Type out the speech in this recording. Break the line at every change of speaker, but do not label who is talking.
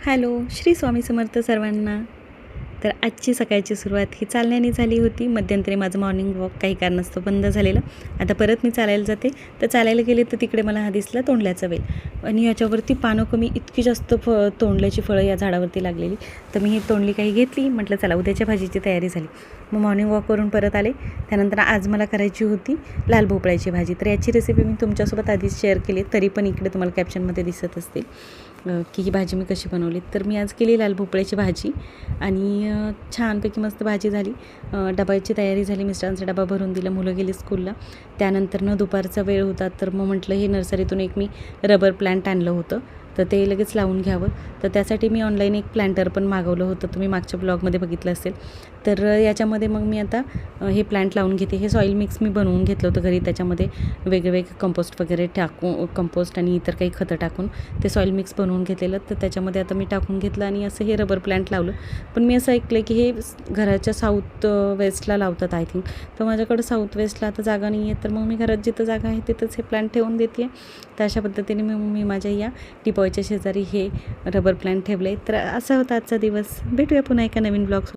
Hello, Shri Swami Samarth सर्वांना. तर आजची सकाळची सुरुवात ही चालण्याने झाली होती. मध्यंतरी माझं मॉर्निंग वॉक काही कारणास्तव बंद झालेलं. आता परत मी चालायला जाते. तर चालायला गेले तर तिकडे मला हा दिसला तोंडल्याचा वेल आणि याच्यावरती पानं कमी, इतकी जास्त तोंडल्याची फळं या झाडावरती लागलेली. तर मी ही तोंडली काही घेतली. म्हटलं चला उद्याच्या भाजीची तयारी झाली. मग मॉर्निंग वॉकवरून परत आले. त्यानंतर आज मला करायची होती लाल भोपळ्याची भाजी. तर याची रेसिपी मी तुमच्यासोबत आधीच शेअर केली, तरी पण इकडे तुम्हाला कॅप्शनमध्ये दिसत असतील की ही भाजी मी कशी बनवली. तर मी आज केली लाल भोपळ्याची भाजी आणि छानपैकी मस्त भाजी झाली. डब्याची तयारी झाली. मिस्टरांचा डबा भरून दिला. मुलं गेली स्कूलला. त्यानंतर दुपारचा वेळ होता, तर मग म्हटलं हे नर्सरीतून एक मी रबर प्लांट आणलं होतं, तर ते लगेच लावून घ्यावं. तर त्यासाठी मी ऑनलाईन एक प्लांटर पण मागवलं होतं, तुम्ही मागच्या ब्लॉगमध्ये बघितलं असेल. तर याच्यामध्ये मग मी आता हे प्लांट लावून घेते. हे सॉईल मिक्स मी बनवून घेतलं होतं घरी. त्याच्यामध्ये वेगवेगळे कंपोस्ट वगैरे टाकून, कंपोस्ट आणि इतर काही खतं टाकून ते सॉईल मिक्स बनवून घेतलेलं. तर त्याच्यामध्ये आता मी टाकून घेतलं आणि असं हे रबर प्लांट लावलं. पण मी असं ऐकलं की हे घराच्या साऊथ वेस्टला लावतात आय थिंक. तर माझ्याकडं साऊथ वेस्टला आता जागा नाही आहे, तर मग मी घरात जिथं जागा आहे तिथंच हे प्लांट ठेवून देते आहे. तर अशा पद्धतीने मी माझ्या या टिपॉयच्या शेजारी हे रबर प्लांट ठेवले. तर असा होता आजचा दिवस. भेटूया पुन्हा एका नवीन ब्लॉग.